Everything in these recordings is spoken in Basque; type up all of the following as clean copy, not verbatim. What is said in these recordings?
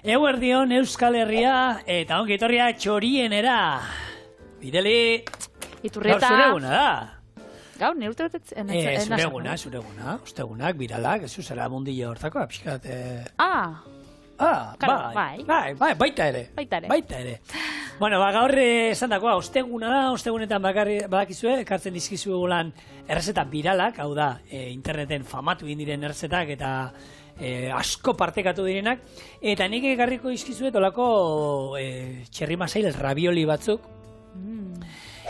Eguerdion Euskal Herria eta ongi etorria Txorienera. Bideli, Iturrieta... gaur zure eguna da. Gaur, nire urte betetzen... Zure eguna, ostegunak, biralak, ez zuzera mundile hortako, pixkat... Claro, baita ere. Bueno, gaur esan dagoa, osteguna da, ostegunetan badakizue, ekartzen dizkizu lan errezeta biralak, hau da, interneten famatu indiren errezetak eta asko partekatu direnak, eta nik ekarriko dizkizuet olako txerri masail ravioli batzuk,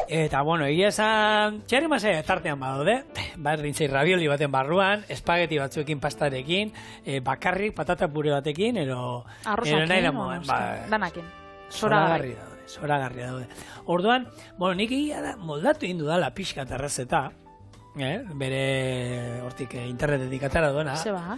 eta, bueno, egia esan, txerri masail tartean badaude, berdintzei ravioli baten barruan, espageti batzuekin pastarekin, bakarrik patata pure batekin, arrozakin, danakin. Zoragarri daude. Orduan, bueno, nik egia da, moldatu indu dala pixka eta errezeta, bere hortik internetetik atara duena. Zeba?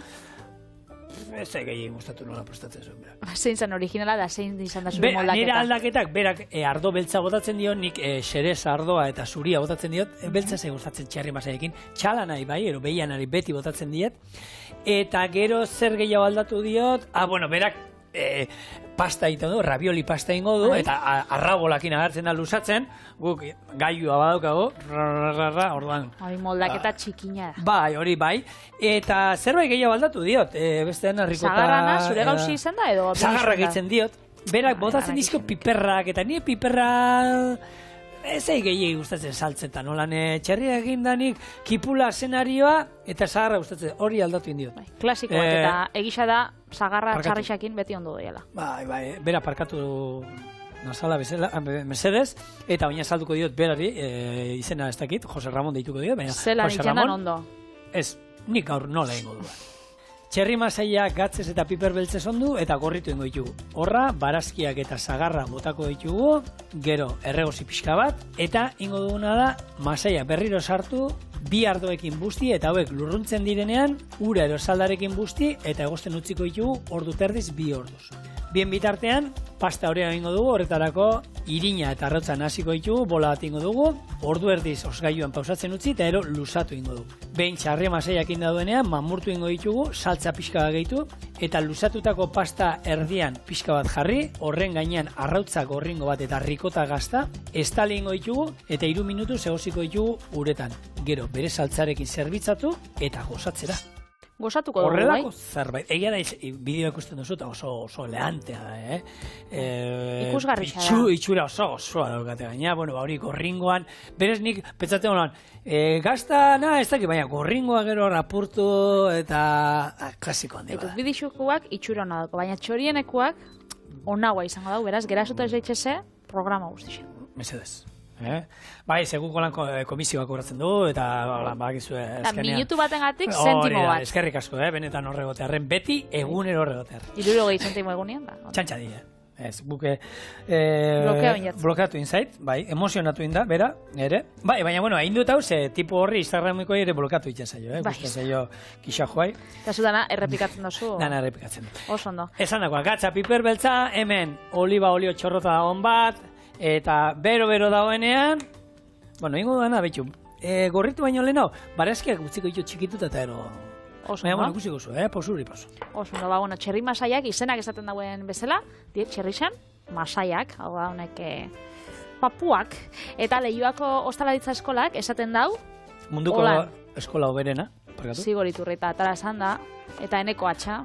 Ez egin gustatu nola prestatzen zuen. Zein zen originala da, zein izan da zure moldaketa? Nire aldaketak, berak ardo beltza botatzen dio, nik xerez ardoa eta zuria botatzen diot, beltza zei gustatzen txerri masaiekin, txalanari bai, ero behianari beti botatzen diet, eta gero zer gehiago aldatu diot, berak pasta egiten du, ravioli pasta ingo du, eta arrabolakin agertzen da lusatzen, guk gailua badaukago, orduan. Hori moldaketa txikina da. Bai, hori bai, eta zerbait gehiago aldatu diot, bestean harrikota... Zagarrana, zure gauzi izan da, edo... Zagarrak egiten diot, berak botatzen dizko piperrak, eta nire piperra... Ez gehiagi gustatzen saltzetan, holan txerria egin danik, kipula zenarioa, eta zagarra gustatzen, hori aldatu indiot. Klasikoak eta egisa da, zagarra txarrixakin beti ondo doiela. Bai, bera parkatu nazala mesedez, eta baina salduko diot berari, izena ez dakit, Jose Ramon deituko diot, baina Jose Ramon... ondo. Ez, nik gaur nola egingo du. Txerri masaia gatzez eta piper beltzez ondu eta gorritu ingo ditugu. Horra, barazkiak eta zagarra botako ditugu, gero erregozi pixka bat, eta ingo duguna da masaia berriro sartu, bi ardoekin busti eta hauek lurruntzen direnean, ura erosaldarekin busti eta egosten utziko ditugu ordu terdiz 2 orduz. Bien bitartean, pasta hori egingo dugu, horretarako irina eta arrotzan hasiko ditugu, bola bat ingo dugu, ordu erdiz osgailuan pausatzen utzi eta ero lusatu ingo dugu. Behin txarri masaiak indaduenean, mamurtu ingo ditugu, saltza pixka bat gehitu, eta lusatutako pasta erdian pixka bat jarri, horren gainean arrautza gorringo bat eta rikota gazta, estali ingo ditugu, eta 3 minutu egosiko ditugu uretan. Gero, bere saltzarekin zerbitzatu eta gozatzera. Gozatuko dugu, bai? Horrelako zerbait. Egia da, bideo ikusten duzu eta oso lehantea da, Ikusgarria da. Itxura osoa daukate gaina, hori gorringoan, berez nik pentsatzen holan, gazta, ez dakit, baina gorringoa gero rapurtu eta klasikoan dira. Bidixukuak itxura hona dauko, baina txorienekuak onagoa izango dago, beraz, gerazuta ez daitxese programa guztixen. Mesedez. Bai, seguko lan komisioak kobratzen du, eta badakizue eskenean. Minutu batengatik zentimo bat. Eskerrik asko, benetan horregotearren, beti egunero horregotearren. 60 zentimo egunean da. Txantxa di, ez, buke blokeatu inzait, bai, emozionatu inda, bera, ere. Bai, baina, hain dut hau, ze tipo horri Instagramiko ere blokeatu itxen zaio, guztien zaio kixa joai. Eta zu dana errepikatzen dozu? Dana errepikatzen du. Oso ondo. Esan dagoa, gatza piper beltza, hemen oliba olio txorrota dagoen bat, eta bero dagoenean, ingo dana, betxu, gorritu baino leheno, barazkiak utziko ditu txikituta eta ero... Oso, no? Ikusiko zu, posuri. Oso, no, txerri masaiak, izenak esaten dagoen bezala, txerrixen, masaiak, hau da, honek papuak, eta Leioako ostalaritza eskolak esaten dau... Munduko eskola hoberena, parkatu? Zigor Iturrieta, atara esan da, eta eneko atxa,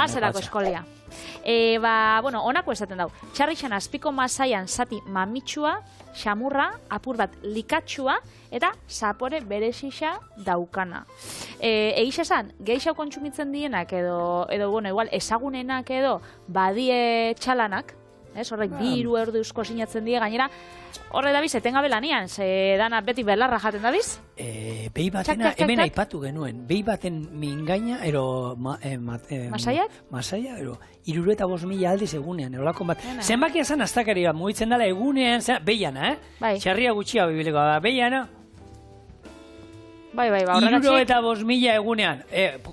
azerako eskolia. Honako esaten dau. Txarrixan azpiko masaian zati mamitsua, xamurra, apur bat likatxua, eta zapore berezixa daukana. Egiz esan, geixau kontsumitzen dienak edo igual ezagunenak edo badie txalanak, horrek 2 orduzko sinatzen die, gainera, horre dabiz, etengabe lanian, ze dana beti belarra jaten dabiz? Behi batena, hemen aipatu genuen, behi baten mingaina, ero... Masaiak? Masaia, ero, 65.000 aldiz egunean, erolakon bat. Zenbakia zan aztakari bat, mugitzen dela egunean, behiana, Txarria gutxia bibileko da, behiana. Bai, horregatxe. 65.000 egunean.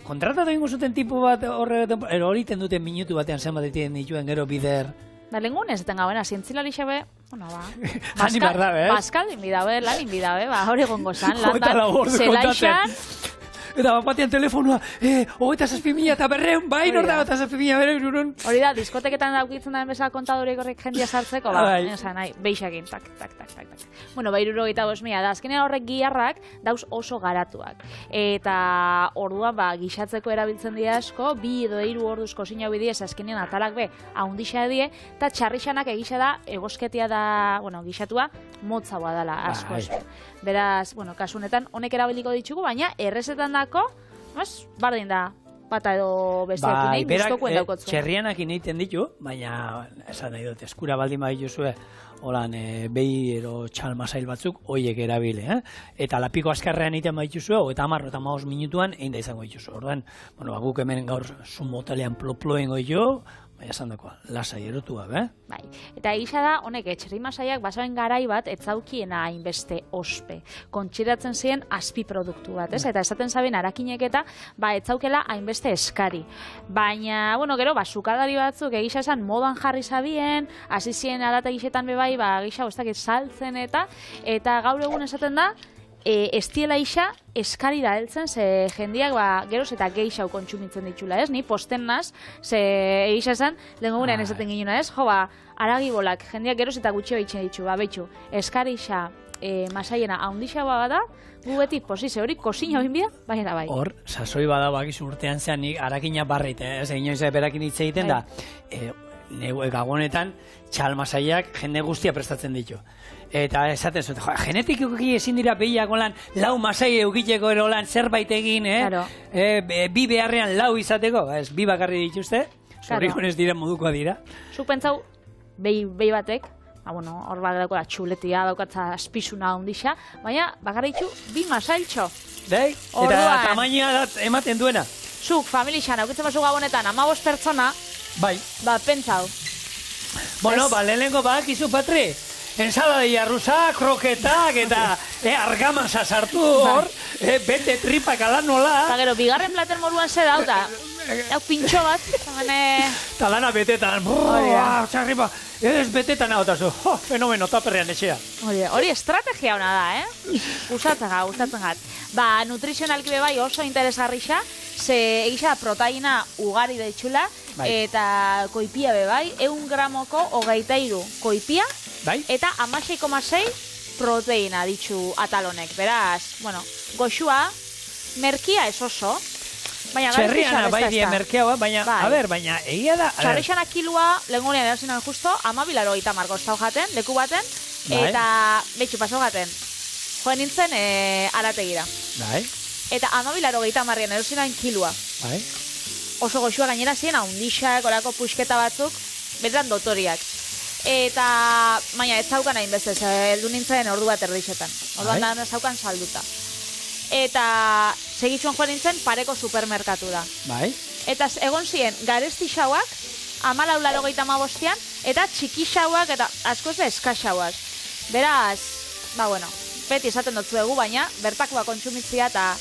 Kontratatu ingo zuten tipu bat hori duten minutu batean zenbat dituen gero bider... Lengun ez eten gauen, zientzilari xabe, Hani bardabe, Baskal inbidabe, lan inbidabe, hori gongo zan, lantan, zelaixan, eta batean telefonua, 27.000 eta 200, bai, nor da, 27.000 Hori da, diskoteketan daukitzen da bezala kontadorek horrek jendia sartzeko, nahi, beixakin, tak. Bueno, 75.000 da, azkenean horrek giharrak dauz oso garatuak. Eta orduan, gixatzeko erabiltzen dira asko, 2 edo 3 orduz kozinau bidiez, azkenean atalak be, haundixa die, eta txarrixanak egisa da, egosketia da, gixatua, motzaua dela asko. Beraz, kasunetan, honek erabiliko ditugu, baina errezetan dako, bardin da, bata edo besteakin egin, guztokuen daukotzu. Txerrianak egiten ditu, baina, esan nahi dut, eskura baldin badituzue, holan, behi ero txalmasail batzuk, hoiek erabile, Eta lapiko askarrean egiten badituzue, eta 10-15 minutuan, egin da izango dituzu. Orduan, guk hemen gaur zumotalean ploplo egingo ditu, baina esan dakoa, lasai erotua, Bai, eta egisa da, honek, txerrimasaiak basoen garai bat, etzaukiena hainbeste ospe. Kontxiratzen ziren azpi produktu bat, Eta esaten zaben arakinek eta, etzaukela hainbeste eskari. Baina, gero, sukadari batzuk egisa esan modan jarri zabien, hasi ziren arata gisetan bebai, egisa, saltzen eta gaur egun esaten da, estiela isa eskari da heltzen, ze jendiak geroz eta geixau kontsumitzen ditula, Ni posten naz, ze egisa esan, lehenko gurean esaten ginuna, aragibolak, jendiak geroz eta gutxi behitzen ditu, behitxu, eskari isa masaiena haundixa bada, gu beti posize hori kozina binbida, baina bai. Hor, sasoi bada bakizu urtean zean, nik harakina barrit, inoiz berakin hitz egiten da, gagonetan, txalmasaiak jende guztia prestatzen ditu. Eta esaten zuten, genetikoki ezin dira behiak olan lau masai eukiteko erolan zerbait egin, bi beharrean lau izateko, bi bakarri dituzte, zorrikonez dira modukoa dira. Zuk pentsau, behi batek, hor bat dagoela txuletia, daukatza aspizuna ondixa, baina bakarri ditu bi masailtxo. Eta tamaina ematen duena. Zuk, familixan, aukitzen basu gabonetan, 15 pertsona, pentsau. Bueno, lehenengo izu, Patri, ensaladilla rusa, kroketak, eta argamasa sartu hor, bete tripak ala nola. Eta gero, bigarren plater moruan ze dauta. Hau pintxo bat. Talana betetan, txarripa, ez betetan hau tazu, fenomeno taperrean etxea. Hori estrategia hona da, Gustatzen gat. Nutrizionalki bebai oso interesgarrixa, ze egisa proteina ugari da itxula, eta koipia bebai, 100 gramoko 23 koipia, eta 16,6 proteina ditxu atalonek. Beraz, goxua, merkia ez oso, txerriana die merkea, baina, baina, egia da... Txarrixana kilua, lehengunean erazinan justo, 12,30 kostau jaten, leku baten, eta, betxu, pasau jaten, joen nintzen arategira. Eta 12,30 erazinan kilua. Oso goxua gainera ziren, haundixak, orako puxketa batzuk, betetan dotoriak. Eta, baina, ez zaukan hain bezez, heldu nintzen ordu bat erdixetan. Orduan da zaukan salduta. Eta segitxuan joan nintzen pareko supermerkatu da. Eta egon ziren garesti xauak, 14,85, eta txiki xauak eta askoz eskaxauak. Beraz, beti esaten dutzu dugu, baina bertakoa kontsumitzia eta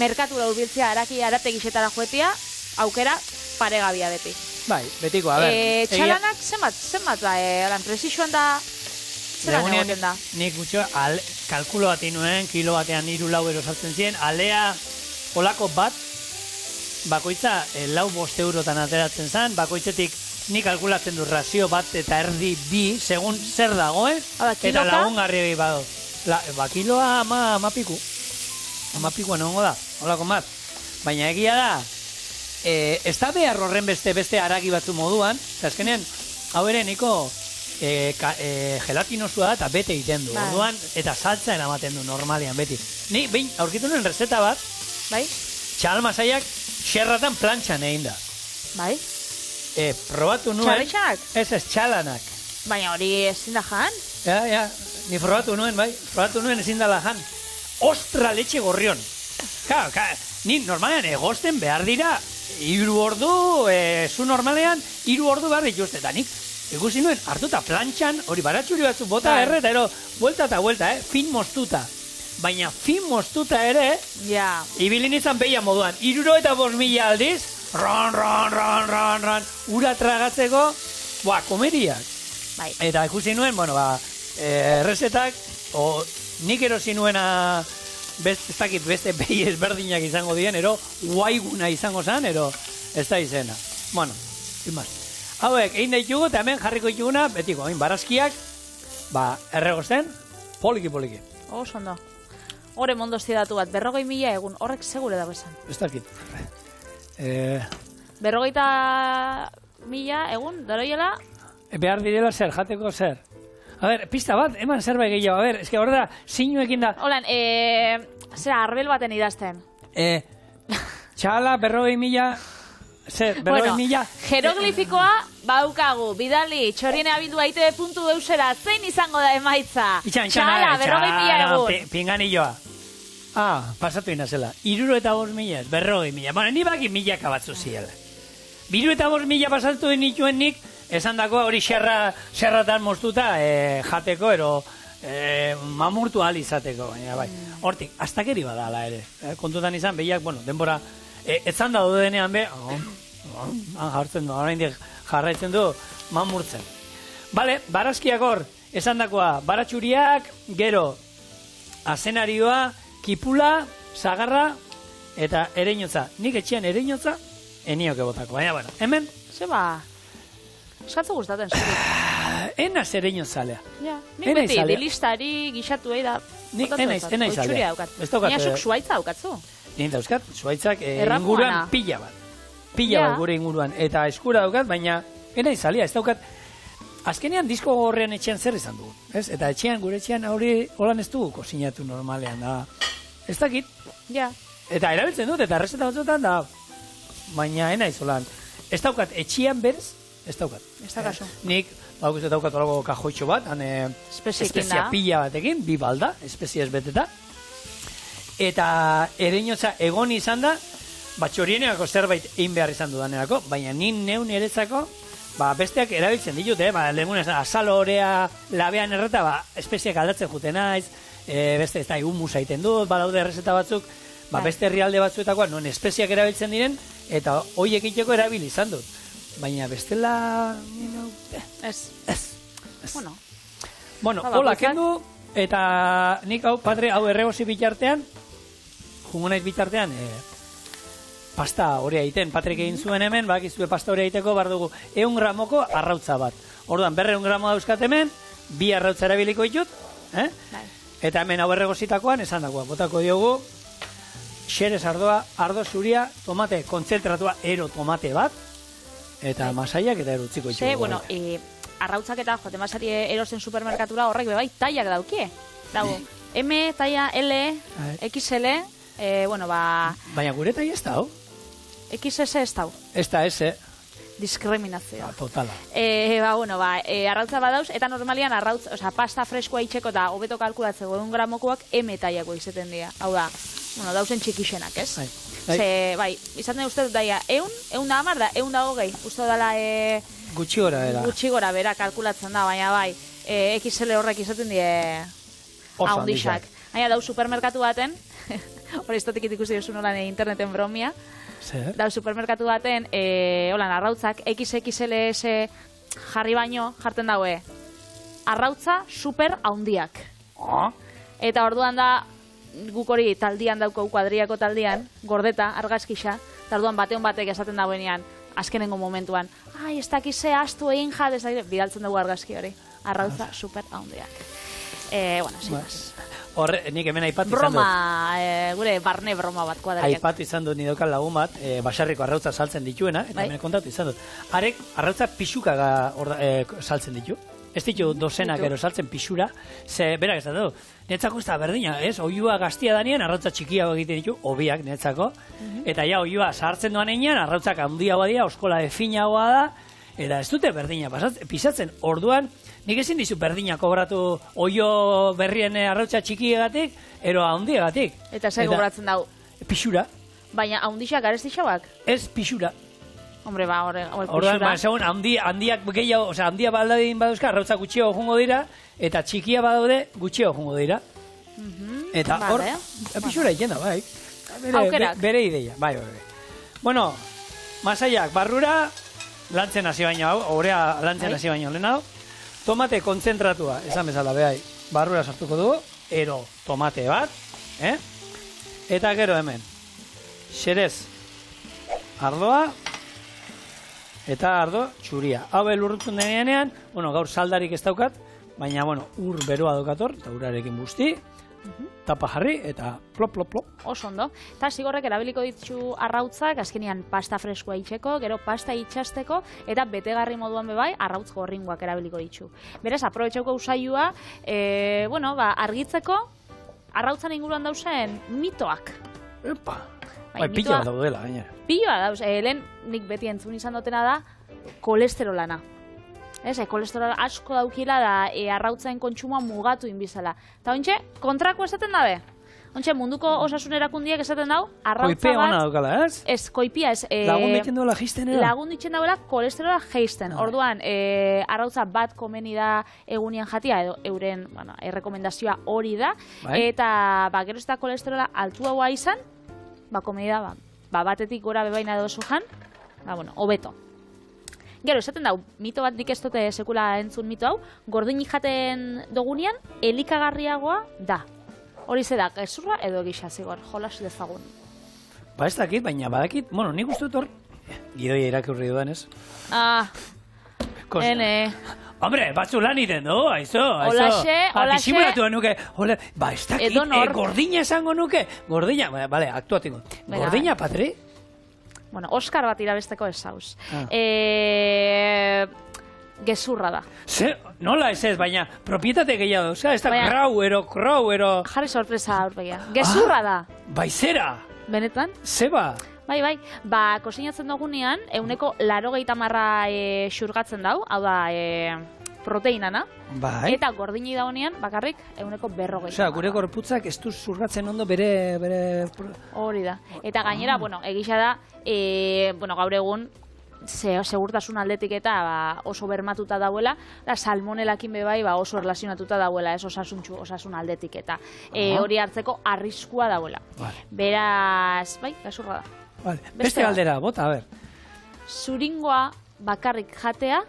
merkatura urbiltzia arate gisetara joetia, aukera paregabia beti. Betiko, a ber. Txalanak zenbat da, presizioan da... Nik gutxo, kalkulo bat inuen, kilo batean 3-4 erosatzen ziren, alea olako bat, bakoitza 4-5 eurotan ateratzen zen, bakoitzetik nik kalkulatzen du razio bat eta erdi bi, segun zer dagoen, eta lagungarri badot. Kiloa amapiku. Amapikuan egongo da, olako bat. Baina egia da, ez da behar horren beste haragi batzu moduan, eta azkenean, hau ere niko... gelatinosua da eta bete egiten du. Orduan, eta saltza eramaten du normalian beti. Ni, behin, aurkitu nuen rezeta bat, txalmasaiak xerratan plantxan egin da. Probatu nuen... Txarrixak? Ez txalanak. Baina hori ezin da jan? Ni probatu nuen ezin da jan. Ostra letxe gorrion. Ni normalean egosten behar dira 3 ordu, zu normalean 3 ordu behar dituzte, eta nik ikusi nuen, hartuta plantxan, hori baratxuri batzuk bota erreta, buelta eta buelta, fin moztuta. Baina fin moztuta ere, ibilin izan behia moduan, 65.000 aldiz, ron, ura tragatzeko, komeriak. Eta ikusi nuen, errezetak, nik erosi nuena ez dakit beste behi ezberdinak izango dien, ero guaiguna izango zen, ero ez da izena. Bueno, imaz. Hauek, egin daitugu, eta hemen jarriko dituguna, betiko, hain barazkiak, erregosten, poliki. Ondo. Hore mondostia datu bat, 40.000 egun, horrek segure dago esan. Ez dakit. 40.000 egun, daroiela? Behar direla zer, jateko zer. A ber, pista bat, eman zerbait gehiago, a ber, eske hor da, sinuekin da. Holan, zera, arbel baten idazten. Txala, 40.000, zer, 40.000. Jeroglifikoa baukagu, bidali, txorien abildua ite puntu deusera, zein izango da emaitza? Txala, 40.000 egun. Pinganilloa. Pasatu inazela. 65.000, 40.000. Bueno, ni baki milaka batzu ziela. 65.000 pasatu dituen nik, esan dako hori xerratan moztuta jateko, ero mamurtu ahal izateko. Hortik, astakeri badala ere. Kontutan izan, behiak, bueno, denbora, etzan da dudenean be, jartzen du, oraindik jarraitzen du, mamurtzen. Bale, barazkiak hor, esan dakoa, baratxuriak, gero, azenarioa, kipula, zagarra, eta ereinotza. Nik etxean ereinotza, enioke botako. Baina, bueno, hemen? Zeba, eskatzu gustaten, zuri. Enaz ereinotzalea. Ja, nik beti, dilistari, gixatu da. Nik enaiz alea. Nia zuk suaitza daukatzu. Nik dauzkat, suaitzak inguruan pila bat. Pila bat gure inguruan. Eta eskura daukat, baina enaiz alea. Ez daukat, azkenean disko horrean etxean zer izan dugu. Eta etxean, gure etxean, hori holan ez dugu kozinatu normalean. Ez dakit. Ja. Eta erabiltzen dut, eta errezeta batzutan da. Baina enaiz holan. Ez daukat, etxean berez, ez daukat. Ez daukazu. Nik, ez daukat olago kajoitxo bat, espezia pila batekin, bi balda, espeziez beteta. Eta ereinotza egon izan da, txorieneako zerbait egin behar izan dudanerako, baina nin neun eretzako, besteak erabiltzen ditut, lemunez, azalo horea labean erreta, espeziak aldatzen jute naiz, beste ez da, humus egiten dut, badaude errezeta batzuk, beste herrialde batzuetakoa, non espeziak erabiltzen diren, eta horiek egiteko erabili izan dut. Baina bestela... Ez. Bueno, hola, kendu, eta nik hau, padre, hau erregozi bitartean, jungo naiz bitartean, pasta hori egiten, Patrek egin zuen hemen, bakizue pasta hori egiteko, bar dugu, 100 gramoko arrautza bat. Orduan, 200 gramo dauzkat hemen, 2 arrautza erabiliko ditut, eta hemen hau erregozitakoan, esan dagoa, botako diogu, xerez ardo zuria, tomate kontzentratua, ero tomate bat, eta masaiak eta erutziko itxugu. Bueno, arrautzak eta jote masari erosten supermerkatura horrek bebai taiak daukie. Dago, M, taia, L, XL, Baina gure taia ez dau? XS ez dau. Ez da, ez, diskriminazioa. Totala. Arrautza badauz, eta normalian arrautz, pasta freskoa itxeko eta hobeto kalkulatzeko 1 gramokoak M taiako izaten dira. Hau da, dauzen txikixenak, ez? Izaten uste dut daia, 100 da hamar da, 100 da hogei. Uste dala... Gutxi gora bera kalkulatzen da, baina XL horrek izaten die haundixak. Baina dau supermerkatu baten, hori istotikit ikusi duzu nolan interneten bromia, dau supermerkatu baten, holan arrautzak, XXLS jarri baino, jarten daue, arrautza super haundiak. Eta orduan da, guk hori taldian dauko kuadriako taldian, gordeta, argazkixa, eta orduan batean batek esaten dauenean, azkenengo momentuan, ez dakize astu egin jat, bidaltzen dugu argazki hori, arrautza super haundiak. Zimaz. Horre, nik hemen aipatu izan dut. Gure barne broma bat kuadriak. Aipatu izan dut nidokan lagun bat, basarriko arrautza saltzen dituena, eta hemen kontatu izan dut. Arek, arrautza pixuka saltzen ditu. Ez ditu dozenak ero saltzen pixura, berak ez da du. Netzako ez da berdina, ez? Oiua gaztia danean, arrautza txikiago egiten ditu, obiak netzako. Eta ja, oiua sartzen doan einean, arrautzak handiagoa dira, oskola efinagoa da, eta ez dute berdina pisatzen. Orduan, nik ezin dizu berdina kobratu oio berrien arrautza txikiegatik, ero handiagatik. Eta zer kobratzen dau? Pixura. Baina handixak garestixabak? Ez, pixura. Hombre, hori orduan, segun, handiak gehiago, handia baldadin badauzka, arrautza gutxiago jungo dira, eta txikia badaude gutxiago jungo dira. Eta hor, pixura egin da, bai. Bere ideia, bai. Bueno, masaiak, barrura, lantzen hasi baino hau, orea lantzen hasi baino lehen hau, tomate kontzentratua, esan bezala, behai, barrura sartuko dugu, ero tomate bat, Eta gero hemen, xerez ardoa, eta ardo txuria. Hau elurrutzen denean, bueno, gaur saldarik ez daukat, baina, bueno, ur beroa daukator, eta urarekin busti, tapa jarri, eta plop, plop, plop. Oso ondo. Eta zigorrek erabiliko ditu arrautzak, azkenean pasta freskoa itxeko, gero pasta itxasteko, eta betegarri moduan bebai, arrautz gorringoak erabiliko ditu. Beraz, aprobetxauko usailua, argitzeko, arrautzan inguruan dauzen mitoak. Epa! Bai, pila daudela, gainera. Pila dauz, lehen nik beti entzun izan dutena da, kolesterolana. Kolesterol asko daukila da arrautzen kontsumoa mugatu inbizala. Eta ontxe, kontrako esaten dabe. Ontxe, munduko osasun erakundiak esaten dau, arrautza bat... Koipea ona daukala, ez? Ez, koipia ez... Lagun ditzen duela geisten edo? Lagun ditzen dauela kolesterola geisten. Orduan, arrautza bat komeni da egunian jatia, edo euren errekomendazioa hori da. Eta, gero ez da kolesterola altu haua izan, komeni da, batetik gora bebaina edo zujan, hobeto. Gero, esaten dau, mito bat nik ez dute sekula entzun mito hau, gordinik jaten dogunean, elikagarriagoa da. Hori ze da, gezurra edo egisa zigor, jolas dezagun. Ba ez dakit, baina badakit, nik uste dut hor, gidoia irakurri dudan ez? Ene. Hombre, batzu lan iten du, aizo. Olaxe. Disimulatu nuke, ba ez dakit, gordina esango nuke, gordina, bale, aktuatiko. Gordina, Patri? Bueno, Oskar bat irabesteko ez zauz. Gezurra da. Nola ez, baina propietate gehiago, ez da krauero... Jarri sorpresa aurpegia. Gezurra da. Bai, zera? Benetan? Zeba? Bai, kosinatzen dugunean, 80% xurgatzen dau, hau da, proteinana. Bai. Eta gordini da honean, bakarrik, 140. Osea, gure gorputzak ez du zurgatzen ondo bere... Hori da. Eta gainera, egisa da, gaur egun, segurtasun aldetik eta oso bermatuta dauela, salmonelakin bebai oso erlazionatuta dauela, ez osasun aldetik eta hori hartzeko arriskua dauela. Beraz, gezurra da. Beste galdera, bota, a ber. Zuringoa bakarrik jatea,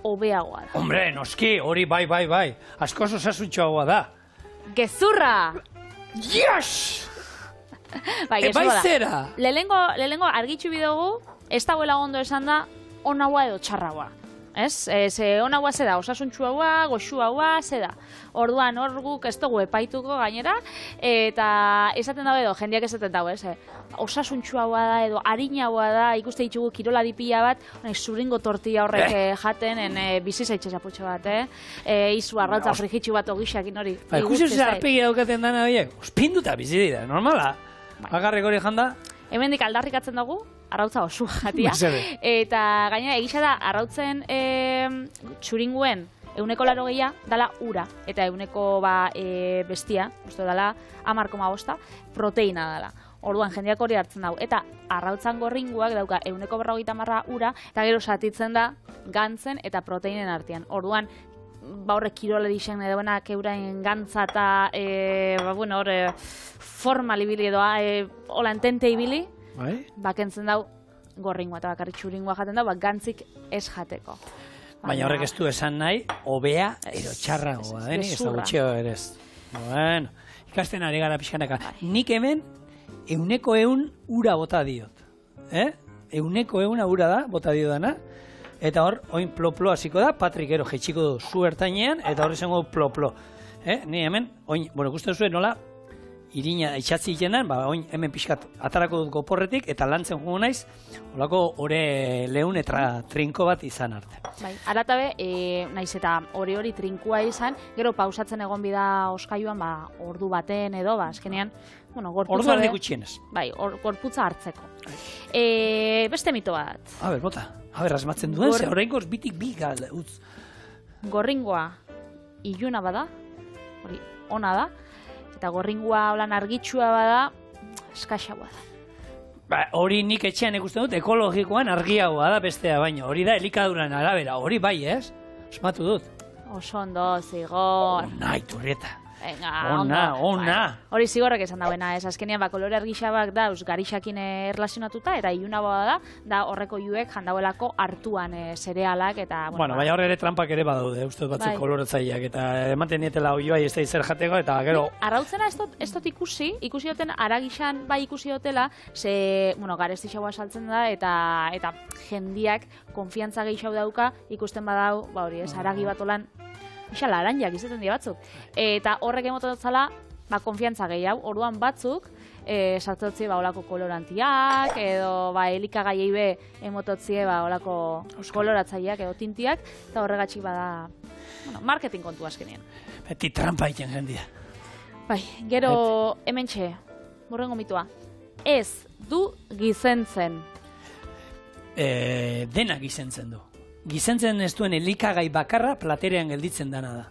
hobeagoa da. Hombre, noski, hori bai. Askoz osasuntxoagoa da. Gezurra! Yes! Bai zera! Lehenengo argitxu bidugu, ez dagoela ondo esan da, onagoa edo txarragoa. Ez? Onagoa ze da, osasuntxuagoa, goxuagoa, ze da. Orduan, hor guk ez dugu epaituko gainera, eta esaten dago edo, jendeak esaten dago, ez? Osasuntxuagoa da edo, harinagoa da, ikuste ditugu kirolari pila bat, zuringo tortilla horrek jaten, biziza itxasaputxo bat, izu arrautza frigitxu bat ogixakin hori. Ikusi arpegi daukaten dana horiek, ospinduta bizi dira, normala. Bakarrik hori janda? Hemendik aldarrikatzen dugu, arrautza osu jatia. Eta gainera egisa da, arrautzen txuringuen 180 dala ura. Eta 100 bestia, uste dala 10,5 proteina dala. Orduan jendeak hori hartzen dago. Eta arrautzan gorringuak dauka 150 ura, eta gero satitzen da gantzen eta proteinen artean. Orduan, horrek kirolari izan edoenak eurain gantza eta forma libili edo hola entente ibili, bakentzen dau gorringoa eta bakarrik txuringoa jaten dau, gantzik ez jateko. Baina horrek ez du esan nahi, hobea edo txarragoa, ez da gutxeo ere ez. Bueno, ikasten ari gara pixkanaka. Nik hemen 100 ura bota diot. 100 ura da, bota diot dana. Eta hor, oin plo-plo hasiko da, Patrik ero jetxiko du zu ertainean, eta hor izango plo-plo. Ni hemen, oin, ikusten zuen nola, irina itxatzi ikenan, oin hemen pixkat atarako dut goporretik, eta lantzen jugu naiz, holako ore leun eta trinko bat izan arte. Bai, aratabe, naiz eta hori trinkua izan, gero pausatzen egon bida oskaiuan, ordu baten edo, azkenean, ordu aldi gutxienez. Bai, gorputza hartzeko. Beste mito bat. A ber, bota. A ber, asmatzen duen, ze horrengoz bitik bi galde, utz. Gorringoa iluna bada, hori ona da, eta gorringoa holan argitsua bada, eskaxagoa da. Hori nik etxean ikusten dut, ekologikoan argiagoa da bestea, baina hori da elikaduran arabera, hori bai, ez? Osmatu dut. Oso ondo, zigor. Nahi, turrieta. Ona. Hori zigorrek esan dauena, ez azkenean kolore argixabak dauz garixakin erlazionatuta, eta iluna da horreko juek jandauelako hartuan zerealak, eta... Bueno, baina horre ere trampak ere badaude, uste batzuk koloretzaileak, eta ematen nietela oioa ez da izer jateko, eta gero... Arrautzena ez dut ikusi duten aragixan bai ikusi dutela, ze, garesti xaua saltzen da, eta jendiak konfiantza gehiago dauka, ikusten badau, hori ez, aragi bat olan, isa laranjak izaten dira batzuk. Eta horrek emototzala, konfiantza gehiago, orduan batzuk, sartotzie olako kolorantiak, edo elikagaiei be emototzie olako koloratzaileak edo tintiak, eta horregatxik bada, marketing kontu azkenean. Beti trampa egiten jendia. Bai, gero hementxe, borrengo mitua. Ez du gizentzen. Dena gizentzen du. Gizentzen ez duen elikagai bakarra platerean gelditzen dana da.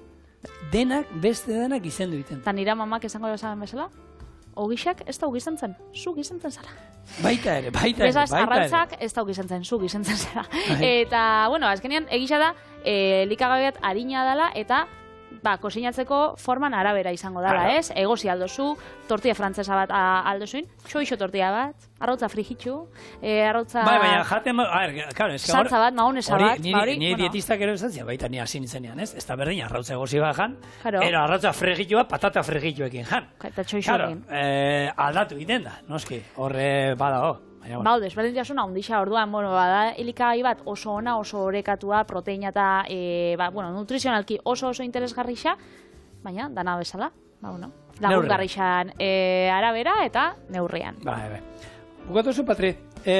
Beste denak gizendu egiten. Eta nira mamak esango esan bezala? Ogixak ez da gizentzen, zu gizentzen zara. Baita ere. Bezaz, arrautzak ez da gizentzen, zu gizentzen zara. Eta, azkenean, egisa da, elikagai bat harina dela, eta kosinatzeko forman arabera izango dela, ez? Egozi aldozu, tortilla frantzesa bat aldozuin, txoixo tortilla bat, arrautza frijitxu, arrautza... Baina jaten... Saltza bat, mahonesa bat... Nire dietistak ero esan zian, baita ni hasi nintzenean, ez? Ez da berdin, arrautza egozi bat jan, ero arrautza frijitxu bat, patata frijitxuekin jan. Eta txoixoekin. Aldatu egiten da, noski, horre badago. Baude, ezberdin jasuna ondisa orduan, bada elikagai bat oso ona, oso orekatua, proteina eta, nutrizionalki oso interesgarrixa, baina dana bezala, lagungarrixan arabera eta neurrian. Bukatu zu, Patri,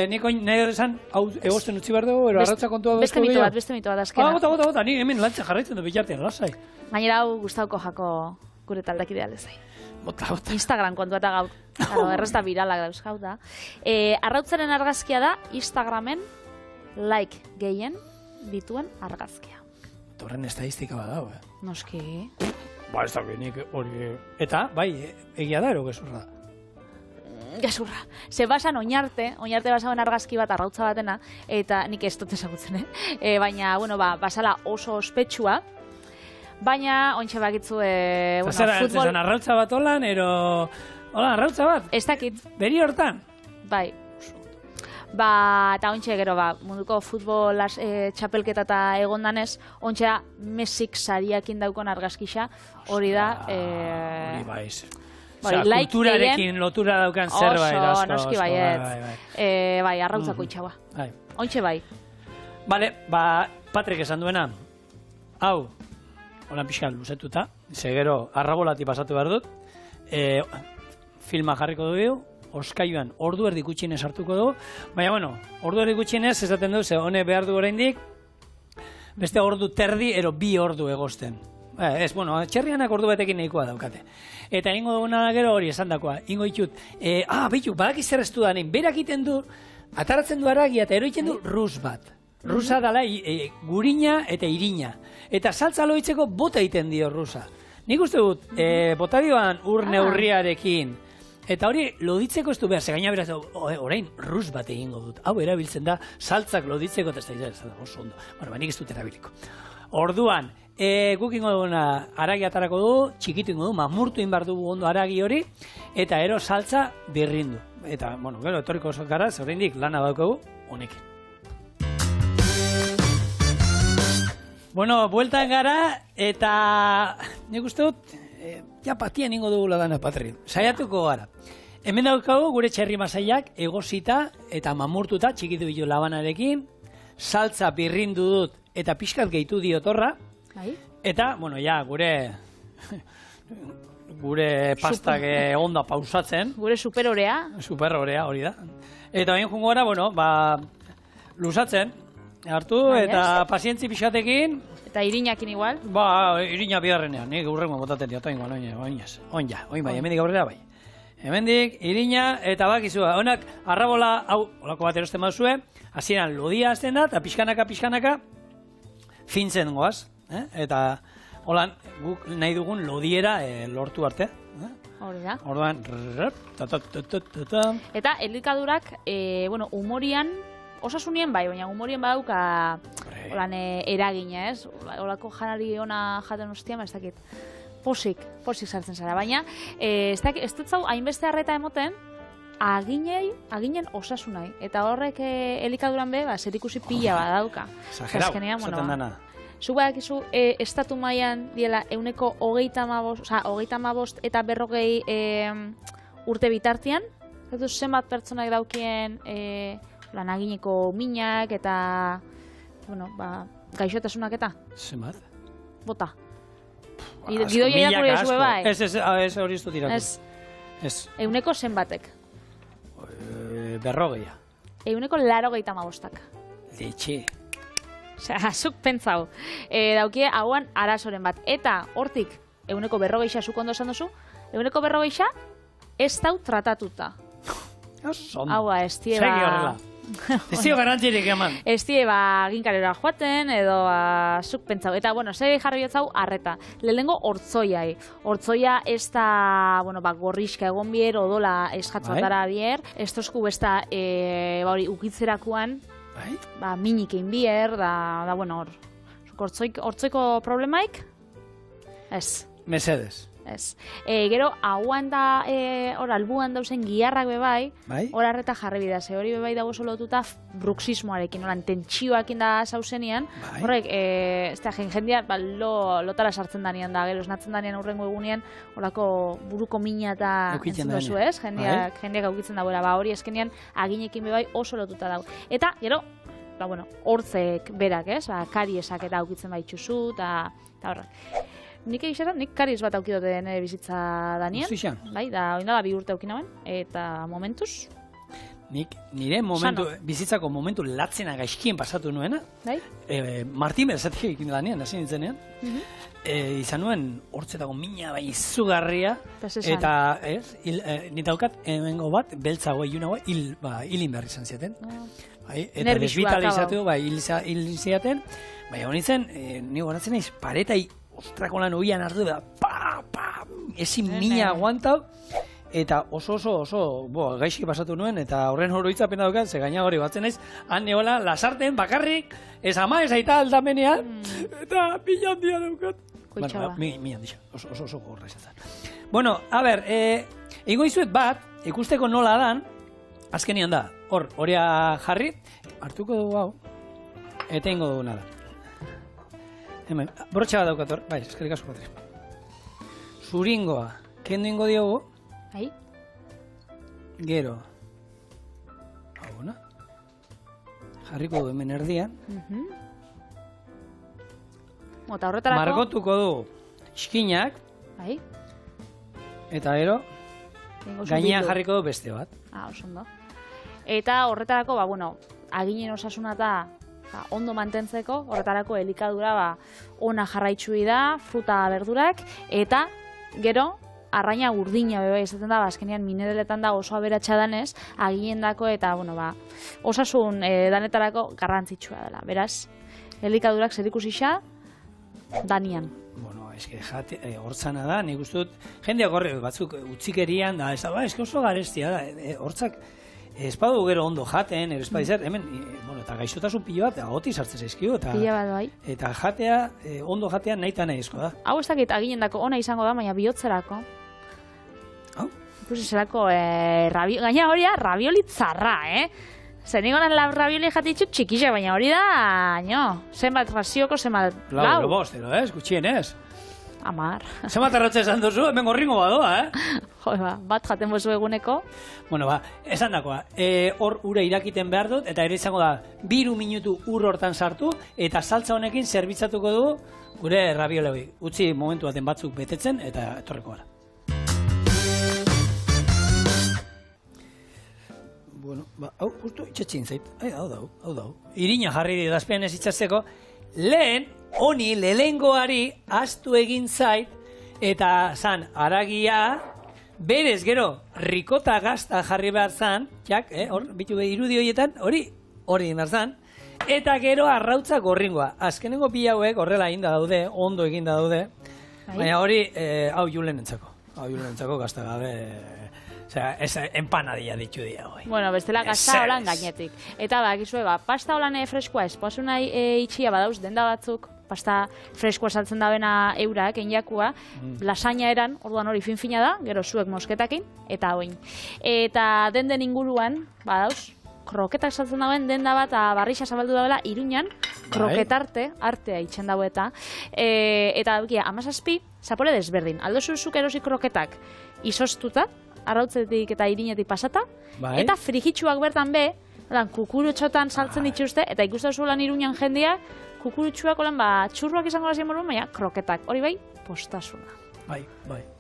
niko nahi esan, egosten utzi behar dugu, ero arratza kontua duzko gehiago? Beste mito bat, azkena. Bota, ni hemen lantzen jarraitzen du bilartean, lasai. Gainera hau gustauko jako gure taldak idealezai. Instagram kontua eta gaut. Errezta viralak dauzkauta. Arrautzaren argazkia da Instagramen like gehien dituen argazkia. Torren estadistika badau, Noski. Ez da nik hori... Eta, egia da ero gezurra. Gezurra. Ze basan oinarte basauen argazki bat arrautza batena, eta nik ez dut ezagutzen, baina, basala oso ospetsua, baina, ontsa bakitzu, futbol... Arrautza bat olan, hola, arrautza bat? Ez dakit. Beri hortan? Bai. Eta ontsa gero, munduko futbol txapelketa eta egondanez, ontsa Messik sariakin daukon argazkisa, hori da... Hori baiz. Kulturarekin lotura daukan zerbait. Oso, noski baiet. Bai, arrautzako itxaua. Ontsa bai. Bale, Patrik esan duena, hau, holan pixka luzetuta, segero arrabolati pasatu behar dut, filma jarriko dugu, oskaiuan ordu erdi gutxienez hartuko dugu, baina, ordu erdi gutxienez esaten du, ze hone behar du oraindik, beste ordu terdi, ero 2 ordu egosten. Txerrianak ordu batekin nahikoa daukate. Eta ingo duguna gero hori esan dakoa, ingo ditut, bitu, badaki zer ez du da, berak iten du, ataratzen du aragia eta eroiten du rus bat. Rusa dala gurina eta irina. Eta saltza loitzeko bota egiten dio rusa. Nik uste dut, botadioan ur neurriarekin, eta hori loditzeko ez du behar, gaina beraz, orain rus bat egingo dut. Hau erabiltzen da, saltzak loditzeko, eta ez da oso ondo. Nik ez dut erabiliko. Orduan, guk ingo duguna aragi atarako dugu, txikitu ingo dugu, mamurtu inbar dugu ondo aragi hori, eta ero saltza birrindu. Eta, gero, etorriko oso gara, oraindik lana daukagu, honekin. Bueltan gara, eta nik uste dut, patien ingo dugula dana, Patri. Saiatuko gara. Hemen daukagu gure txerri masaiak egosita eta mamurtuta, txikitu bilu labanarekin, saltza birrindu dut eta pixkat gehitu diotorra. Eta, gure pastak onda pausatzen. Gure superorea. Superorea, hori da. Eta bain jungo gara, lusatzen. Hartu eta pazientzi pixatekin. Eta irinakin igual? Irina biharrenean, nik urrengo botaten dioto ingoan, oin bai, hemendik aurrera bai. Hemendik, irina eta bakizua. Honak, arrabola, holako bat erosten baduzue, hasieran lodia azten da, eta pixkanaka, fintzen goaz. Eta, holan, guk nahi dugun lodiera lortu arte. Hori da. Orduan, eta elikadurak, humorian, osasunien bai, baina humorien badauka eragina, ez? Olako janari ona jaten ostiama, ez dakit. posik sartzen zara, baina ez dut zau hainbeste harreta emoten, aginen osasunai. Eta horrek elikaduran be, zerikusi pila badauka. Exagerau, zaten dana. Zu badakizu, estatu mailan diela 35 eta 40 urte bitartean, zenbat pertsonak daukien agineko minak eta gaixotasunak eta? Zenbat? Bota. Gidoia irakurri ezue bai. Ez hori ez dut irakurri. Ez. Euneko zenbatek? 40. Euneko 85. Leitxe. Osea, zuk pentsau. Daukie hauan arazoren bat. Eta hortik, euneko 40 zuk ondo esan duzu, euneko 40 ez dau tratatuta. Haua, ez die Segi horrela. Ez dio garantzirik eman. Ez die ginkarera joaten, edo zuk pentsau. Eta, zer jarri jotzau, arreta. Lehenengo hortzoiai. Hortzoia ez da, gorrizka egon bier, odola eskatzuatara bier. Ez tozku besta, hori, ukitzerakuan, minik egin bier, hor. Hortzoiko problemaik? Ez. Mesedes. Ez. Gero, hauan da, hor, albuan dauzen giharrak bebai, hor arreta jarri bidaz. Hori bebai dago solotuta bruxismoarekin, horan, tentsioak inda zauzenean. Horrek, ez da, jendia, lotara sartzen danean da, gero, esnatzen danean urrengo egunean, horako buruko mina eta entzun dozu, ez? Jendiak aukitzen dagoela, hori eskenean aginekin bebai oso lotuta dago. Eta, gero, hortzek berak, ez? Kariesak eta aukitzen baitxuzu, eta horrek. Nik egizera, nik karies bat aukidote nire bizitza danien. Zuzixan? Bai, da, oindala 2 urte aukinauen, eta momentuz. Nik nire bizitzako momentu latzena gaizkien pasatu nuena. Bai? Martin Berzatik egin lanean, hasi nintzenean. Izan nuen hortzetako mina bai izugarria. Eta, ez, nitaukat, hemengo bat, beltzagoa, ilunagoa, hilin behar izan ziaten. Eta desbitalizatu, hil ziaten. Bai, honitzen, nire horatzen naiz, paretai ostrako lan oian hartu da, ezin mina aguantau, eta oso, gaizki pasatu nuen, eta horren horoitzapen daukat, ze gaina hori batzen naiz, han neola, lasarten, bakarrik, ez ama, ez aita aldamenean, eta mila handia daukat. Koitxaba. Mila handia, oso gorra izatzen. Bueno, a ber, ingo izuet bat, ikusteko nola dan, azkenian da, horia jarri, hartuko dugu hau, eta ingo dugu nada. Hemen, brotxa bat daukat hor, bai, eskerrik asko Patri. Zuringoa, kendu ingo diogu. Bai. Gero. Hau, jarriko du hemen erdian. Eta horretarako. Margotuko du iskinak. Bai. Eta gero, gainean jarriko du beste bat. Oso ondo. Eta horretarako, aginen osasuna eta ondo mantentzeko, horretarako elikadura ona jarraitxui da, fruta berdurak, eta gero, arraina urdina beba izaten da, azkenean mineraletan da oso aberatsa danez, aginendako eta, osasun danetarako garrantzitsua dela. Beraz, elikadurak zerikusixa, danian. Eske hortzana da, nik uste dut, jendeak horre batzuk utzikerian da, ez da, eske oso garestia da, hortzak, espadu gero ondo jaten, espadu hemen, eta gaixotasun pilo bat, agoti sartzen zaizkio, eta jatea, ondo jatea nahi eta nahi esko da. Hau ez dakit aginendako ona izango da, baina bihotzerako. Hau? Ikusi zerako, gaina hori da, ravioli tzarra, Zer nigonan ravioli jatitxu txikixe, baina hori da, zenbat razioko, zenbat lau. Lau, bostero, gutxien ez. 10. Zenbat arratza esan duzu, hemen gorringo badoa, bat jaten bozu eguneko. Esan dakoa, hor ura irakiten behar dut, eta ere izango da, 2 minutu ur hortan sartu, eta saltza honekin zerbitzatuko du gure ravioli. Utzi momentu baten batzuk betetzen, eta etorreko gara. Hau, justu itxatxin zait. Hau da. Irina jarri didazpean ez itxatzeko. Lehengoari astu egin zait, eta zan, aragia, berez gero, rikota gazta jarri behar zan, hor, bitu irudi horietan, hori egin behar zan, eta gero arrautza gorringoa. Azkenengo pila hauek horrela eginda daude, ondo eginda daude, baina hori, hau julen entzako gazta gabe, osea, ez empanadia ditu dira, hoi. Bestela gazta holan gainetik. Eta bakizue, pasta holan freskoa espoazu nahi itxia badauz denda batzuk, pasta freskoa saltzen dabena eurak, enjakua, lasaina eran, orduan hori fin-fina da, gero zuek mosketakin, eta oin. Eta den inguruan, badauz, kroketak saltzen dauen denda bat, barrixa zabaldu dabela, Iruñan, kroketarte, artea itxen dago eta 17, zapore desberdin. Aldo zuzuk erosi kroketak izostuta, arrautzetik eta irinetik pasata, eta frigitsuak bertan be, kukurutxotan saltzen dituzte, eta ikusten zuelan Iruñan jendia, kukurutxuak txurruak izango lazien moruan, baina kroketak, hori bai, postasuna. Bai.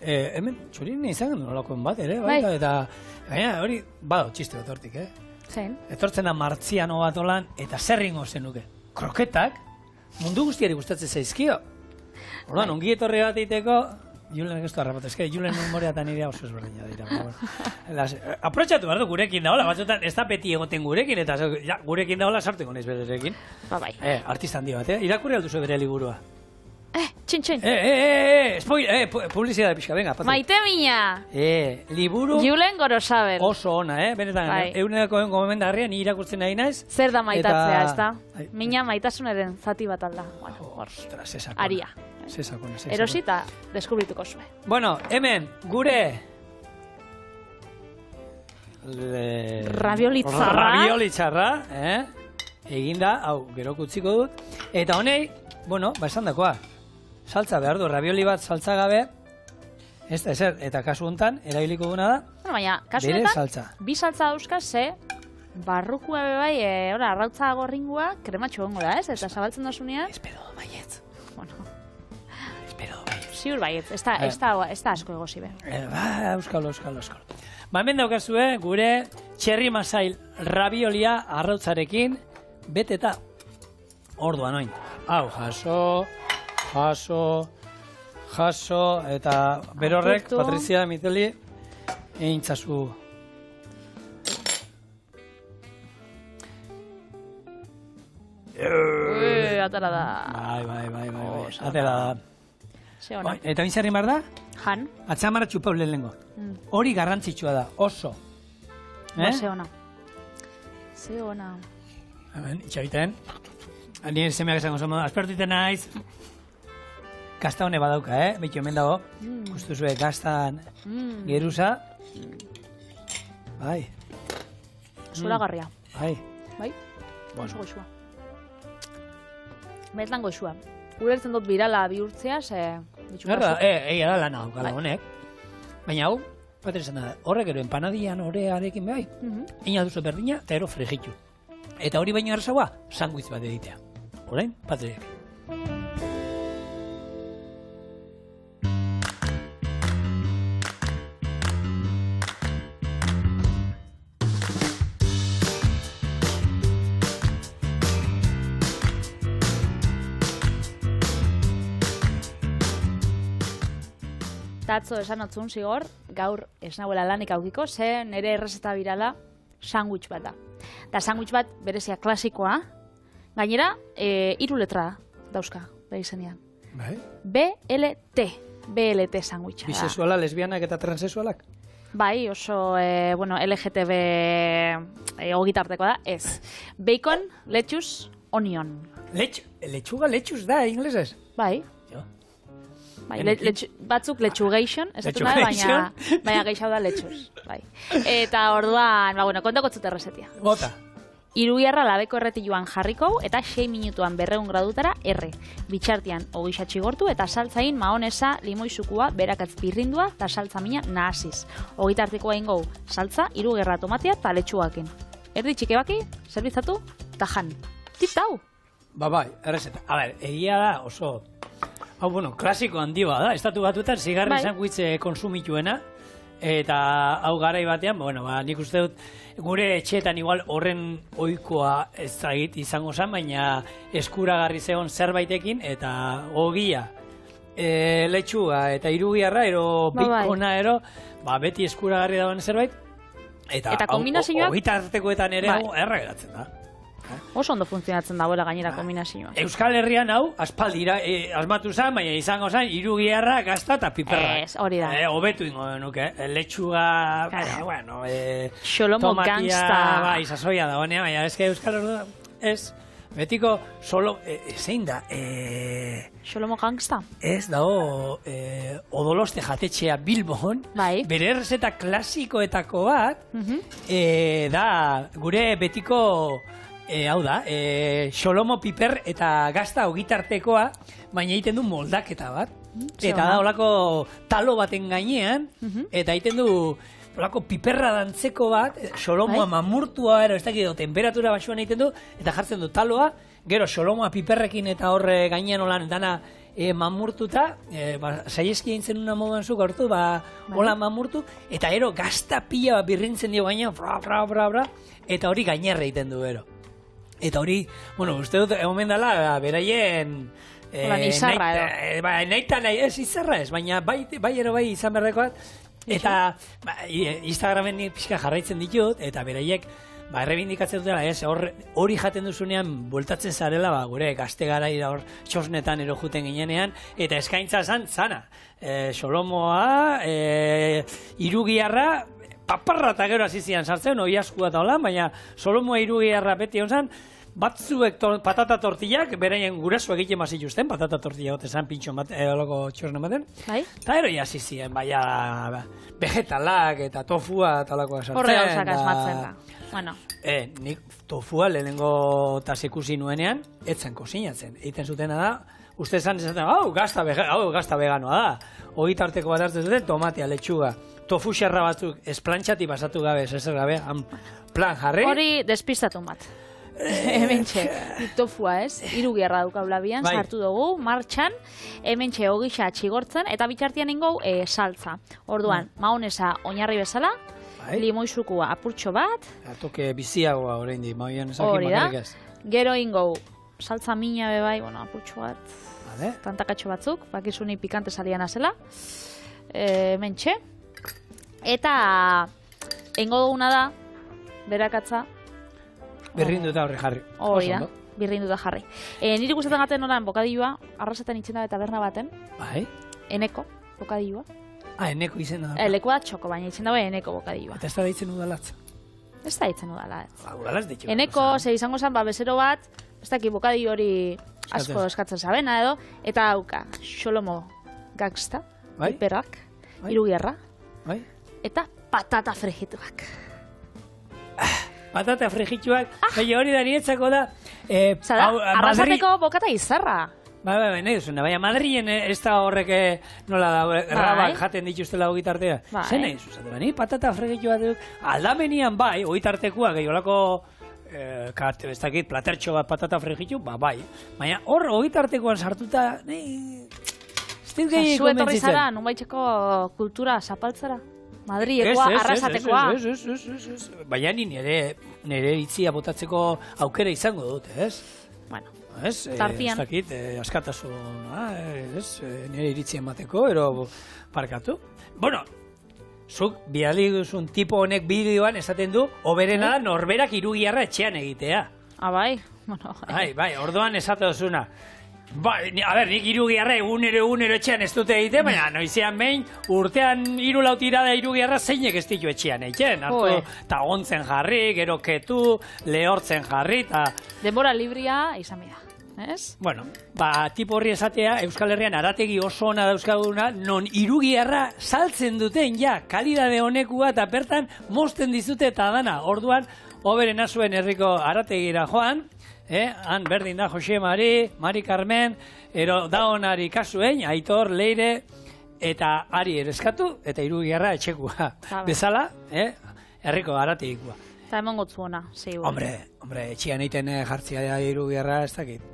Hemen txurin izan gendu nolakoen bat, ere, bai, eta gaina hori, bado, txiste bat hortik, Zein? Etortzen da martziano bat olan, eta zer ringo zenuke. Kroketak, mundu guztiari gustatzen zaizkio. Orduan, ongi etorri bat eiteko, Julen ez du harrapat, Julen memoria eta nire oso ezberdina dira. Aprotxatu behar du gurekin daola, batzutan ez da beti egoten gurekin, eta gurekin daola sartuko naiz bererekin. Bai. Artista handi bat, irakurri alduzu bere liburua. Txin. Publizidade pixka, venga. Maite mina! Liburu... Julen Gorosaben. Oso ona, benetan, euneko gomendarria, ni irakurtzen nahi naiz. Zer da maitatzea, ez da? Mina maitasunaren zati bat alda. Ostras, sesakona. Aria. Sesakona. Erosita, deskubrituko zuen. Bueno, hemen, gure... Ravioli txarra, eginda, hau, gero kutziko dut. Eta honei, bueno, esan dakoa. Saltza behar du, ravioli bat saltza gabe, ez da ezer, eta kasu honetan, erabiliko duna da, baina, kasu bere honetan, saltza. Bi saltza dauzkaz, barrukua bebai, arrautza gorringua, krematxo gongo da, ez? Eta zabaltzen dasunean... Espero do baietz. Bueno. Espero do baietz. Ziur baietz, ez da asko egozi be. Euskalo. Hemen daukazue, gure txerri masail raviolia arrautzarekin, beteta orduan oin. Hau, jaso, eta berorrek, Patrizia Miteli, eintzazu. Atara da. Bai, atara da. Ze ona. Eta bintzarri mar da? Jan. Atzamara txupau lehenengo. Hori garrantzitsua da, oso. Ze ona. Itxabiten. Nire semeak esango zomo, aspertuiten naiz. Gazta hone badauka, Beito hemen dago. Guztuzue, gaztan geruza. Bai. Zulagarria. Bai. Oso goxua. Betlan goxua. Ulertzen dut birala bihurtzea, Gerda, egia da lana daukala honek. Baina hau, bat esan da, horrek ero empanadian orearekin bai. Ina duzu berdina, eta ero fregitu. Eta hori baino errazagoa, sanguitz bat egitea. Orain, Patrick. Atzo esan otzun zigor, gaur ez nahuela lanik aukiko, ze nire errezeta birala sandwich bat da. Da sandwich bat berezia klasikoa, gainera, 3 letra dauzka, da izenean. Bai? BLT sandwicha. Bisexuala, lesbianak eta transexualak? Bai, oso, LGTB ogitarteko da, ez. Bacon, lettuce, onion. Lechuga, lettuce da, inglesez? Bai. Batzuk letxugation, ez dut nahi, baina geixau da letxuz. Eta orduan, kontako zut errezetia. Bota. Iruiarra labeko erretiluan jarriko eta 6 minutuan 200 gradutara erre. Bitxartian ogixatxi gortu eta saltzain maonesa, limoizukua, berakatz birrindua eta saltza mina nahasiz. Ogitartikoa ingo saltza, 3 gerra tomatia eta letxugakin. Erdi txike baki, zerbizatu, eta jan. Tip tau! Bai, errezeta. A ber, egia da oso... Hau, klasiko handi da, estatu batuetan zigarri sandwich konsumituena, eta hau garai batean, nik uste dut gure etxeetan igual horren ohikoa ez zait izango zen, baina eskuragarri zegoen zerbaitekin, eta ogia, letxuga eta irugiarra, bikona, beti eskuragarri dagoen zerbait, eta ogitartekoetan ere erra geratzen da. Oso ondo funtzionatzen dagoela gainera kombinazioa. Euskal Herrian hau, aspaldira asmatu zen, baina izango zen, irugiarra, gazta eta piperra. Hori da. Hobetu ingo nuke, letxuga, xolomo tomatia, gangsta. Sasoia da honea, baina eske Euskal Herrian, ez, betiko solo, zein da, Xolomo gangsta. ez dago odoloste jatetxea Bilbon, Bai. bere errezeta klasikoetako bat, da gure betiko, hau da, xolomo piper eta gazta ogitartekoa, baina egiten du moldaketa bat. Eta da olako talo baten gainean, eta egiten du olako piperra dantzeko bat, xolomoa mamurtua, ez dakit, temperatura basuan egiten du, eta jartzen du taloa, gero xolomoa piperrekin eta horre gainean olan dana mamurtuta, saieski egin una moduan zuk hortu, hola mamurtu, eta ero gazta pila bat birrintzen dio gainean, eta hori gainerra egiten du gero. Eta hori, bueno, uste dut, egon dela, beraien... izarra edo. Ez izarra ez, baina bai izan berdekoat. Eta Instagramen nik pixka jarraitzen ditut, eta beraiek errebindikatzen dutela, hori jaten duzunean bueltatzen zarela, gure gazte garaira hor txosnetan ero juten ginenean, eta eskaintza zana. Xolomoa, irugiarra, paparra eta gero hasi zian sartzen, oi askua eta holan, baina Xolomoa irugiarra beti hon zan, batzuek patata tortillak, beraien guraso egiten mazituzten, patata tortilla gotezan pintxon bat, loko txosnen baten. Bai? Eta ero hasi ziren, vegetalak eta tofua eta lakoa sartzen. Horre gauzak asmatzen da. Bueno. Nik tofua lehenengo tas ikusi nuenean, etzen kozinatzen. Egiten zutena da, uste esan hau gazta veganoa da. Ogitarteko bat hartzen zuten, tomatea, letxuga. Tofu xerra batzuk esplantxati pasatu gabe, ezer gabe, plan jarri. Hori despistatun bat. Hementxe, tofua ez, irugiarra daukaula bian, sartu dugu, martxan, hementxe ogisa txigortzen, eta bitxartian ingo saltza. Orduan, maonesa oinarri bezala, limoizukua apurtxo bat. Toke biziagoa horrein di, maonesak hori da, gero ingo saltza mina bebai, apurtxo bat, tantakatxo batzuk, bakizuni pikante salian azela, hementxe, eta ingo duguna da, berakatza, birrinduta horre jarri. Hori da, birrinduta jarri. Niri gustatzen gaten horan bokadilloa, arrasetan itzen da taberna baten. Bai. Eneko bokadilloa. Eneko izen da. Lekoa txoko, baina itzen dabe eneko bokadilloa. Eta ez da ditzen udalatza. Ez da ditzen udalatz. Udalaz ditxo. Eneko, izango zen, bezero bat, ez daki bokadillo hori asko eskatzen zabena edo, eta hauka, xolomo gangsta, piperrak, irugiarra, eta patata frejituak. Patata frejituak, hori da niretzako da... Zara, arrasateko bokata izarra. Bai, nahi duzuna, baina Madrilen ez da horrek nola da, rabak jaten dituztela ogitartea. Zer nahi duzuna, baina patata frejituak duk, aldamenian bai, ogitartekoa, gehiolako, ez dakit, platertxo bat patata frejitu, bai. Baina hor ogitartekoan sartuta, ez dut gehi konbentzitzen. Zu etorri zara, nunbaitxeko kultura zapaltzara? Madriekoa, arrasatekoa. Ez. Baina nire itzia botatzeko aukera izango dut, ez? Bueno, tartian. Ez dakit, askatasun, nire iritzien bateko, ero parkatu. Bueno, zuk bidali duzun tipo honek bideoan esaten du, oberena da norberak irugiarra etxean egitea. Bai. Bai, orduan esate duzuna. Nik irugiarra egunero etxean ez dute egite, baina noizean behin urtean 3 tirada irugiarra zeinek ez ditu etxean egiten. Eta ontzen jarri, gero ketu, lehortzen jarri, eta... Denbora libria izan bida, ez? Bueno, tipo horri esatea, Euskal Herrian arategi oso ona dauzkaguna, non irugiarra saltzen duten, kalidade honekua, eta bertan mozten dizute eta dana. Orduan, hoberena zuen herriko arategira joan, han berdin da Jose Mari Carmen, ero daonari kasuen, Aitor, Leire, eta Ari ereskatu, eta irugiarra etxekua. Bezala, herriko arategikoa. Eta emon gotzu ona, zeigu. Hombre, etxian eiten jartzia irugiarra ez dakit.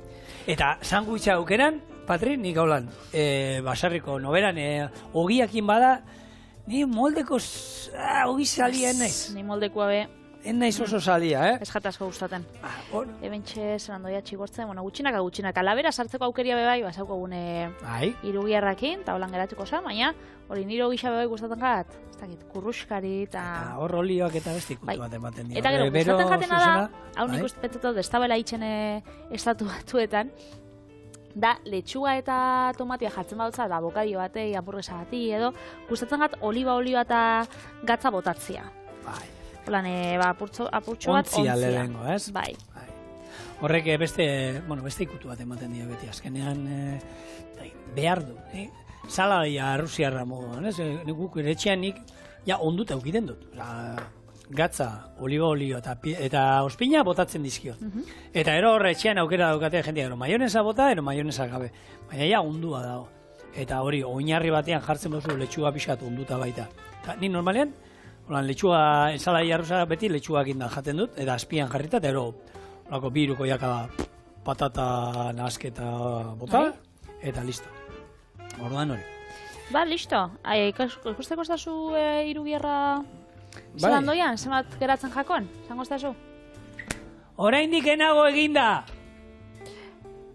Eta sanguitza aukeran, Patri, nik haulan, basarriko noberan, ogiakin bada, ni moldeko ogi salien naiz. Ni moldekoa be. En naiz oso salia, Ez jatazko gustaten. Ebentxe zerandoia txigortzen, gutxinaka. Labera sartzeko aukeria bebai, basauko gune irugiarrakin, eta holan geratuko zen, baina hori nire gisa bebai gustaten gat, ez dakit, kurruskari eta... Hor olioak eta besti kultu bat ematen dira. Eta gero, gustaten jatena da, hau nik ustetetot, ez tabela itxen estatu batuetan, da letxuga eta tomatia jartzen badutza, da bokadio batei, hamburguesa bati edo, gustatzen gat oliba eta gatza botatzia. Holan, apurtxo bat, ontzia lehengo, ez? Bai. Horrek beste ikutu bat ematen dira beti, azkenean behar du, salaia arruziarra moduan, ez? Guk etxean nik, ja, onduta eukiten dut. Gatza, oliba olio eta ospina botatzen dizkiot. Eta ero horre etxean aukera daukate jendea, ero maionesa bota, ero maionesa gabe. Baina ja, ondua dago. Eta hori, oinarri batean jartzen bozu letxuga pixat onduta baita. Ni normalean, letxuga, salaia arruza beti letxugak indan jaten dut, eta azpian jarrita, eta ero, olako biruko jaka patata nasketa bota, eta listo. Orduan hori. Ba, listo. Ikusteko ez da zu irugierra zelan doian? Zenbat geratzen jakon? Zango ez da zu? Oraindik enago eginda!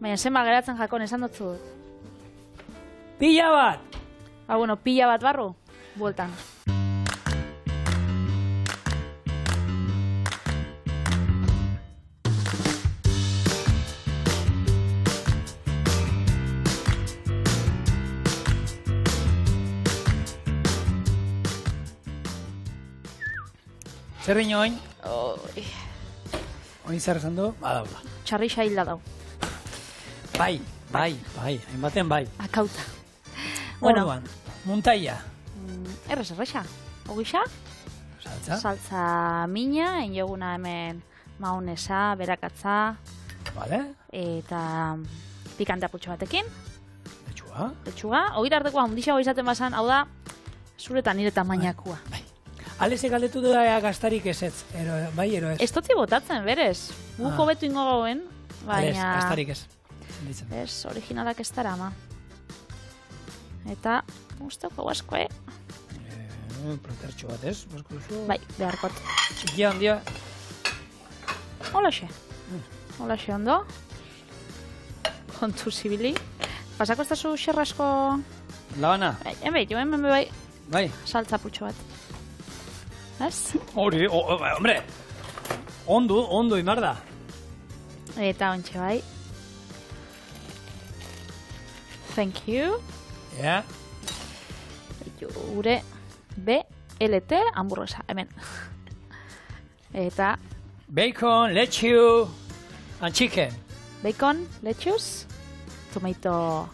Baina zenbat geratzen jakon, esan dut zut. Pila bat! Ba, bueno, pila bat barru, bueltan. Zer dino oin? Oin zer esan du? Badaula. Txarrixa hilda dau. Bai, hainbaten bai. Akauta. Orduan, muntaia. Erresa. Ogixa? Saltza. Saltza mina, joguna hemen maonesa, berakatza. Vale. Eta pikante apurtxo batekin. Letxuga. Ogira artekoa hundixago izaten bazan, hau da, zuretan nire tamainakua. Bai. Alese galdetu du da gaztarik ezetz, bai, ero ez. Ez dutzi botatzen, berez. Guko betu ingo gauen, baina... Gaztarik ez. Ez, originalak ez dara, ama. Eta, guztoko guasko, Protertxo bat, ez? Bai, beharkot. Txikia handia. Holaxe ondo. Kontu zibili. Pasako ez da zu xerrasko... Labana? Bai, hemen bai. Bai. Saltza putxo bat. Ez? Hori, hombre! Ondo imar da. Eta ontxe bai. Thank you. Ja. Gure BLT hamburguesa, hemen. Eta... Bacon, letxu, and chicken. Bacon, lettuce, tomato...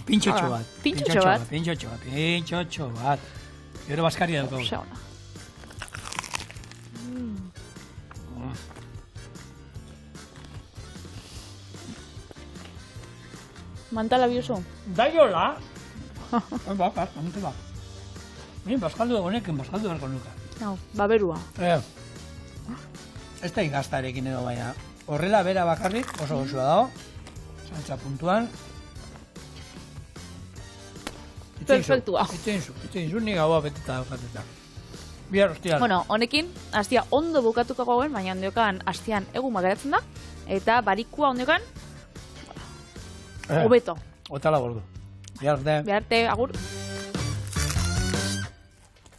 Pintxotxo bat. Pintxotxo bat. Gero baskaria dugu. Sauna. Mantala biuzu? Daiola! Bakar, amute ba. Baskaldu egonekin, baskaldu erko nuka. Baberua. Ez da igaztarekin edo baina. Horrela bera bakarrik, oso goxua dago. Saltza puntuan. Perfektua. Itzein zu, nik gaua beteta daukateta. Bihar hostial. Bueno, honekin, hastia ondo bukatuko gauen, baina ondiokan hastian egun mageratzen da. Eta barikua ondiokan, hobeto. Otala bordu. Bihar arte. Bihar arte, agur.